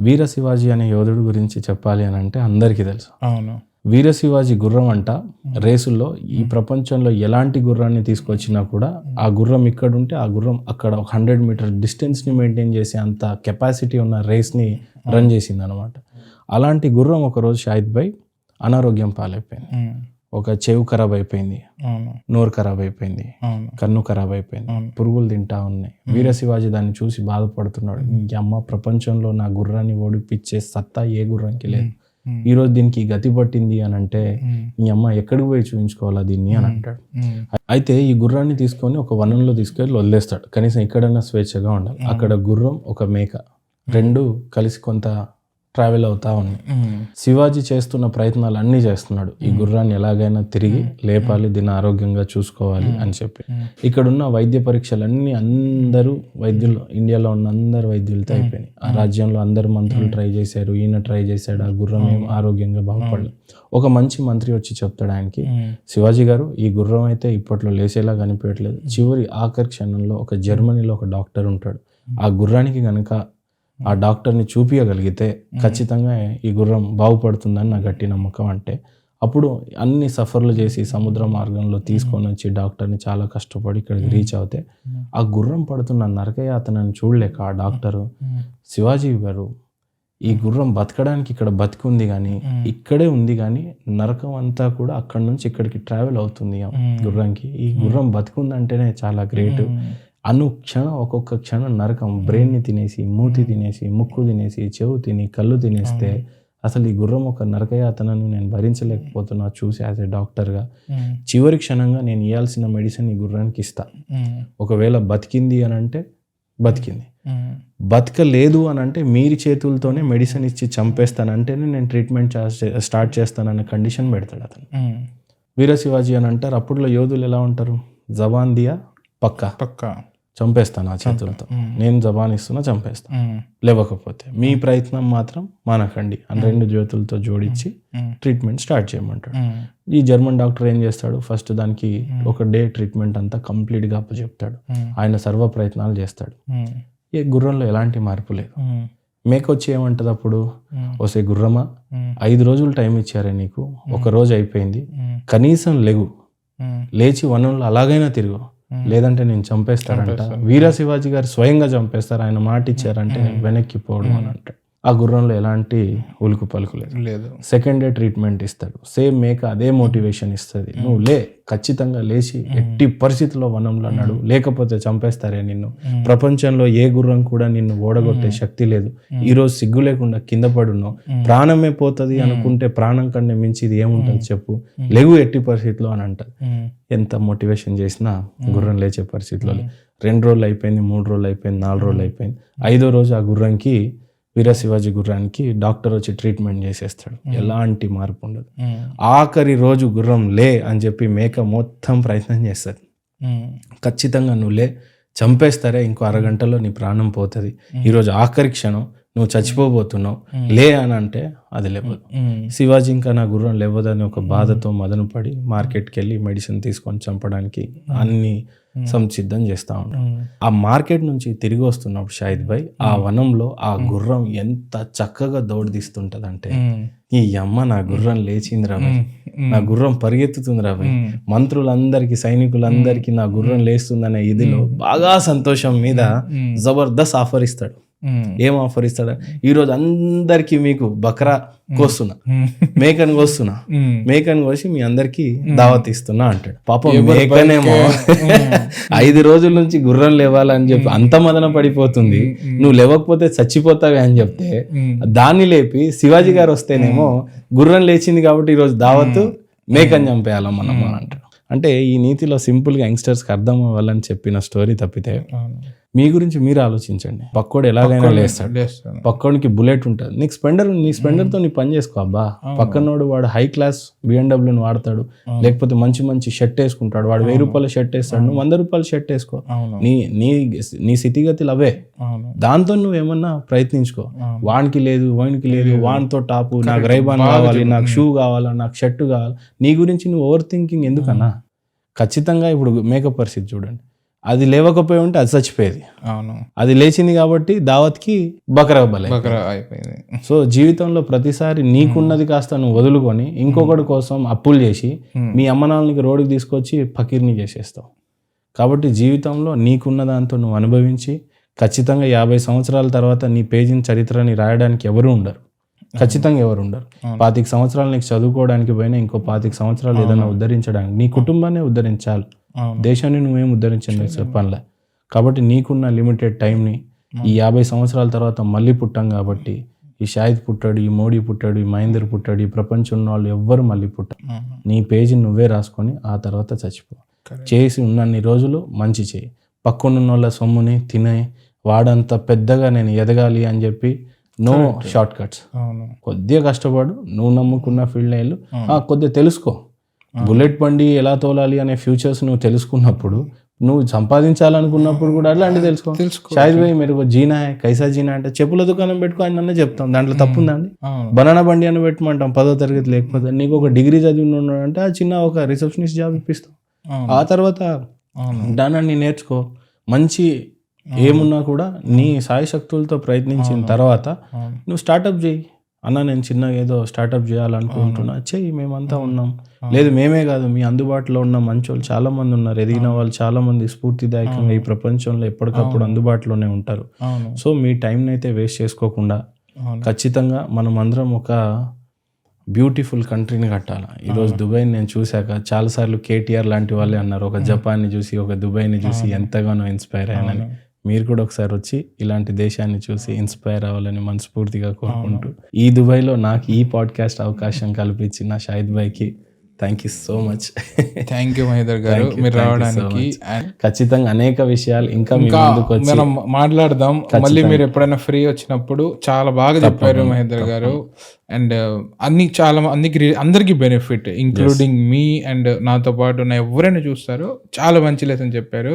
వీర శివాజీ అనే యోధుడు గురించి చెప్పాలి అని అంటే అందరికీ తెలుసు. అవును. వీర శివాజీ గుర్రం అంట రేసుల్లో ఈ ప్రపంచంలో ఎలాంటి గుర్రాన్ని తీసుకొచ్చినా కూడా ఆ గుర్రం ఇక్కడ ఉంటే ఆ గుర్రం అక్కడ 100 మీటర్ డిస్టెన్స్ని మెయింటైన్ చేసే అంత కెపాసిటీ ఉన్న రేస్ని రన్ చేసింది అనమాట. అలాంటి గుర్రం ఒకరోజు షాహిద్ భాయ్ అనారోగ్యం పాలైపోయింది. ఒక చెవు ఖరాబ్ అయిపోయింది, నోరు ఖరాబ్ అయిపోయింది, కన్ను ఖరాబ్ అయిపోయింది, పురుగులు తింటా ఉన్నాయి. వీర శివాజీ దాన్ని చూసి బాధపడుతున్నాడు. ఈ అమ్మ ప్రపంచంలో నా గుర్రాన్ని ఓడిపించే సత్తా ఏ గుర్రానికి లేదు, ఈరోజు దీనికి గతి పట్టింది అని అంటే ఈ అమ్మ ఎక్కడికి పోయి చూపించుకోవాలా దీన్ని అని అంటాడు. అయితే ఈ గుర్రాన్ని తీసుకొని ఒక వనంలో తీసుకెళ్ళి వదిలేస్తాడు. కనీసం ఎక్కడన్నా స్వేచ్ఛగా ఉండాలి. అక్కడ గుర్రం ఒక మేక రెండు కలిసి కొంత ట్రావెల్ అవుతా ఉన్నాయి. శివాజీ చేస్తున్న ప్రయత్నాలు అన్నీ చేస్తున్నాడు. ఈ గుర్రాన్ని ఎలాగైనా తిరిగి లేపాలి, దీన్ని ఆరోగ్యంగా చూసుకోవాలి అని చెప్పి. ఇక్కడున్న వైద్య పరీక్షలన్నీ అందరూ వైద్యులు, ఇండియాలో ఉన్న అందరు వైద్యులతో అయిపోయినాయి. ఆ రాజ్యంలో అందరు మంత్రులు ట్రై చేశారు, ఈయన ట్రై చేశాడు, ఆ గుర్రం ఏం ఆరోగ్యంగా బాగుపడలేదు. ఒక మంచి మంత్రి వచ్చి చెప్తాడు ఆయనకి, శివాజీ గారు ఈ గుర్రం అయితే ఇప్పట్లో లేచేలా కనిపించట్లేదు. చివరి ఆఖరి క్షణంలో ఒక జర్మనీలో ఒక డాక్టర్ ఉంటాడు, ఆ గుర్రానికి కనుక ఆ డాక్టర్ని చూపించగలిగితే ఖచ్చితంగా ఈ గుర్రం బాగుపడుతుందని నా గట్టి నమ్మకం. అంటే అప్పుడు అన్ని సఫర్లు చేసి సముద్ర మార్గంలో తీసుకొని వచ్చి డాక్టర్ని చాలా కష్టపడి ఇక్కడికి రీచ్ అవుతే ఆ గుర్రం పడుతున్న నరకయాతనని చూడలేక ఆ డాక్టరు, శివాజీ గారు ఈ గుర్రం బతకడానికి ఇక్కడ బతికుంది కానీ ఇక్కడే ఉంది కానీ నరకం అంతా కూడా అక్కడి నుంచి ఇక్కడికి ట్రావెల్ అవుతుంది గుర్రంకి. ఈ గుర్రం బతికుందంటేనే చాలా గ్రేట్. అనుక్షణం ఒక్కొక్క క్షణం నరకం, బ్రెయిన్ని తినేసి, మూతి తినేసి, ముక్కు తినేసి, చెవు తిని, కళ్ళు తినేస్తే అసలు ఈ గుర్రం ఒక నరకయాతనను నేను భరించలేకపోతున్నా చూసి యాజ్ ఏ డాక్టర్గా. చివరి క్షణంగా నేను ఇవ్వాల్సిన మెడిసిన్ ఈ గుర్రానికి ఇస్తా. ఒకవేళ బతికింది అని అంటే బతికింది, బతకలేదు అని అంటే మీరు చేతులతోనే మెడిసిన్ ఇచ్చి చంపేస్తానంటేనే నేను ట్రీట్మెంట్ స్టార్ట్ చేస్తానన్న కండిషన్ పెడతాడు అతను. వీర శివాజీ అని అంటారు. అప్పుడులో యోధులు ఎలా ఉంటారు, జబాన్ దియా పక్కా చంపేస్తాను ఆ చేతులతో, నేను జబాన్ ఇస్తున్నా చంపేస్తాను, లేవకపోతే మీ ప్రయత్నం మాత్రం మానకండి అని రెండు చేతులతో జోడించి ట్రీట్మెంట్ స్టార్ట్ చేయమంటాడు. ఈ జర్మన్ డాక్టర్ ఏం చేస్తాడు, ఫస్ట్ దానికి ఒక డే ట్రీట్మెంట్ అంతా కంప్లీట్గా అప్పచెప్తాడు. ఆయన సర్వ ప్రయత్నాలు చేస్తాడు. ఈ గుర్రంలో ఎలాంటి మార్పు లేదు. మేకొచ్చి ఏమంటది అప్పుడు, ఓసే గుర్రమా 5 రోజులు టైం ఇచ్చారే నీకు, ఒక రోజు అయిపోయింది, కనీసం లేచి వనంలో అలాగైనా తిరుగు, లేదంటే నేను చంపేస్తారంట. వీర శివాజీ గారు స్వయంగా చంపేస్తారు, ఆయన మాట ఇచ్చారంటే వెనక్కి పోవడం అని అంటాడు. ఆ గుర్రంలో ఎలాంటి ఉలుకు పలుకు లేదు. సెకండ్ డే ట్రీట్మెంట్ ఇస్తాడు. సేమ్ మేక అదే మోటివేషన్ ఇస్తుంది, నువ్వు ఖచ్చితంగా లేచి ఎట్టి పరిస్థితుల్లో వనంలో అన్నాడు, లేకపోతే చంపేస్తారే నిన్ను, ప్రపంచంలో ఏ గుర్రం కూడా నిన్ను ఓడగొట్టే శక్తి లేదు, ఈరోజు సిగ్గు లేకుండా కింద పడున్నావు, ప్రాణమే పోతుంది అనుకుంటే ప్రాణం కన్నా మించిది ఏముంటుంది చెప్పు, లేవు ఎట్టి పరిస్థితిలో అని అంటది. ఎంత మోటివేషన్ చేసినా గుర్రం లేచే పరిస్థితిలో 2 రోజులు అయిపోయింది, 3 రోజులు అయిపోయింది, 4 రోజులు అయిపోయింది. 5వ రోజు ఆ గుర్రంకి, వీర శివాజీ గుర్రానికి డాక్టర్ వచ్చి ట్రీట్మెంట్ చేసేస్తాడు. ఎలాంటి మార్పు ఉండదు. ఆఖరి రోజు గుర్రం అని చెప్పి మేక మొత్తం ప్రయత్నం చేస్తుంది. ఖచ్చితంగా నువ్వు చంపేస్తారే, ఇంకో అరగంటలో నీ ప్రాణం పోతుంది, ఈరోజు ఆఖరి క్షణం, నువ్వు చచ్చిపోబోతున్నావు, అని అంటే అది లేవదు. శివాజీ ఇంకా నా గుర్రం లేవదని ఒక బాధతో మదన పడి మార్కెట్కి వెళ్ళి మెడిసిన్ తీసుకొని చంపడానికి అన్ని సంసిద్ధం చేస్తూ ఉంటాం. ఆ మార్కెట్ నుంచి తిరిగి వస్తున్నప్పుడు షాహిద్ భాయ్ ఆ వనంలో ఆ గుర్రం ఎంత చక్కగా దౌడదీస్తుంటదంటే, ఈ అమ్మ నా గుర్రం లేచింది రాబాయ్, నా గుర్రం పరిగెత్తుతుంది రాబాయ్, మంత్రులందరికీ సైనికులందరికీ నా గుర్రం లేస్తుందనే ఇదిలో బాగా సంతోషం మీద జబర్దస్త్ ఆఫర్ ఇస్తాడు. ఏం ఆఫర్ ఇస్తాడు, ఈరోజు అందరికి మీకు బక్రా కోస్తున్నా, మేకను కోస్తున్నా, మేకను కోసి మీ అందరికి దావత్ ఇస్తున్నా అంటాడు. పాపం మేకనేమో 5 రోజుల నుంచి గుర్రం లేవాలని చెప్పి అంత మదన పడిపోతుంది, నువ్వు లేవకపోతే చచ్చిపోతావే అని చెప్తే దాన్ని లేపి శివాజీ గారు వస్తేనేమో గుర్రం లేచింది కాబట్టి ఈరోజు దావత్ మేకని చంపేయాల మనం అని అంటాడు. అంటే ఈ నీతిలో సింపుల్గా యంగ్స్టర్స్కి అర్థం అవ్వాలని చెప్పిన స్టోరీ తప్పితే మీ గురించి మీరు ఆలోచించండి. పక్కోడు ఎలాగైనా లేస్తాడు, పక్కోడికి బుల్లెట్ ఉంటుంది, నీ స్పెండర్తో నీ పని చేసుకో అబ్బా. పక్కనోడు వాడు హై క్లాస్ BMW వాడతాడు, లేకపోతే మంచి షర్ట్ వేసుకుంటాడు, వాడు 1000 రూపాయల షర్ట్ వేస్తాడు, నువ్వు 100 రూపాయల షర్ట్ వేసుకో. నీ స్థితిగతులు అవే, దాంతో నువ్వేమన్నా ప్రయత్నించుకో. వానికి లేదు, వానితో టాపు, నాకు రైబాన్ కావాలి, నాకు షూ కావాలా, నాకు షర్టు కావాలి. నీ గురించి నువ్వు ఓవర్ థింకింగ్ ఎందుకన్నా? ఖచ్చితంగా ఇప్పుడు మేకప్ పరిస్థితి చూడండి, అది లేవకపోయి ఉంటే అది చచ్చిపోయేది. అవును, అది లేచింది కాబట్టి దావత్కి బకరా బలే. బకరా అయిపోయింది. సో జీవితంలో ప్రతిసారి నీకున్నది కాస్త నువ్వు వదులుకొని ఇంకొకటి కోసం అప్పులు చేసి మీ అమ్మనాన్నకి రోడ్డుకి తీసుకొచ్చి ఫకీర్ని చేసేస్తావు. కాబట్టి జీవితంలో నీకున్న దాంతో నువ్వు అనుభవించి ఖచ్చితంగా 50 సంవత్సరాల తర్వాత నీ పేజీని చరిత్రని రాయడానికి ఎవరు ఉండరు, ఖచ్చితంగా ఎవరు ఉండరు. 25 సంవత్సరాలు నీకు చదువుకోవడానికి పోయినా ఇంకో 25 సంవత్సరాలు ఏదైనా ఉద్ధరించడానికి, నీ కుటుంబాన్ని ఉద్ధరించాలి, దేశాన్ని నువ్వేం ఉద్ధరించండి చెప్పానులే. కాబట్టి నీకున్న లిమిటెడ్ టైంని ఈ 50 సంవత్సరాల తర్వాత మళ్ళీ పుట్టాం కాబట్టి ఈ షాహిద్ పుట్టాడు, ఈ మోడీ పుట్టాడు, ఈ మహేందర్ పుట్టాడు, ఈ ప్రపంచంలో వాళ్ళు ఎవ్వరు మళ్ళీ పుట్టారు. నీ పేజీని నువ్వే రాసుకొని ఆ తర్వాత చచ్చిపో. చేసి ఉన్నన్ని రోజులు మంచి చేయి. పక్కనున్న వాళ్ళ సొమ్ముని తినే వాడంత పెద్దగా నేను ఎదగాలి అని చెప్పి నో షార్ట్ కట్స్. కొద్దిగా కష్టపడు, నువ్వు నమ్ముకున్న ఫీల్డ్ వెళ్ళు, కొద్దిగా తెలుసుకో. బుల్లెట్ బండి ఎలా తోలాలి అనే ఫ్యూచర్స్ నువ్వు తెలుసుకున్నప్పుడు, నువ్వు సంపాదించాలనుకున్నప్పుడు కూడా అట్లాంటి తెలుసుకో. షాహిద్ భాయ్ మీరు జీనా కైసా జీనా అంటే చెప్పుల దుకాణం పెట్టుకో అని నన్నే చెప్తాం, దాంట్లో తప్పుందండి. బనానా బండి అని పెట్టమంటాం 10వ తరగతి, లేకపోతే నీకు ఒక డిగ్రీ చదివి ఉన్నాడంటే ఆ చిన్న ఒక రిసెప్షనిస్ట్ జాబ్ ఇప్పిస్తాం. ఆ తర్వాత దానాన్ని నేర్చుకో. మంచి ఏమున్నా కూడా నీ సాయశక్తులతో ప్రయత్నించిన తర్వాత నువ్వు స్టార్టప్ చేయి. అన్న నేను చిన్నగా ఏదో స్టార్టప్ చేయాలనుకుంటున్నా, చెయ్యి, మేమంతా ఉన్నాం. లేదు మేమే కాదు, మీ అందుబాటులో ఉన్న మంచోళ్ళు చాలా మంది ఉన్నారు, ఎదిగిన వాళ్ళు చాలా మంది స్ఫూర్తిదాయకంగా ఈ ప్రపంచంలో ఎప్పటికప్పుడు అందుబాటులోనే ఉంటారు. సో మీ టైంని అయితే వేస్ట్ చేసుకోకుండా ఖచ్చితంగా మనం అందరం ఒక బ్యూటిఫుల్ కంట్రీని కట్టాలి. ఈరోజు దుబాయ్ని నేను చూశాక చాలాసార్లు కేటీఆర్ లాంటి వాళ్ళే అన్నారు, ఒక జపాన్ని చూసి ఒక దుబాయ్ని చూసి ఎంతగానో ఇన్స్పైర్ అయ్యానని. మీరు కూడా ఒకసారి వచ్చి ఇలాంటి దేశాన్ని చూసి ఇన్స్పైర్ అవ్వాలని మనస్ఫూర్తిగా కోరుకుంటూ, ఈ దుబాయ్లో నాకు ఈ పాడ్కాస్ట్ అవకాశం కల్పించిన షాహిద్ భాయ్కి thank you so much. Thank you Mahender garu మీరు రావడానికి. ఖచ్చితంగా అనేక విషయాలు ఇంకా మనం మాట్లాడదాం మళ్ళీ. మీరు ఎప్పుడైనా ఫ్రీ వచ్చినప్పుడు చాలా బాగా చెప్పారు మహేందర్ గారు. అండ్ అన్ని చాలా అందరికి బెనిఫిట్, ఇంక్లూడింగ్ మీ అండ్ నాతో పాటు ఉన్న ఎవరైనా చూస్తారో చాలా మంచి లెసన్ చెప్పారు.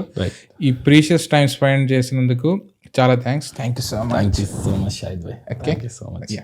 ఈ ప్రీషియస్ టైం స్పెండ్ చేసినందుకు చాలా thanks. Thank you so much. Thank you so much Shahid Bhai. Okay, so much.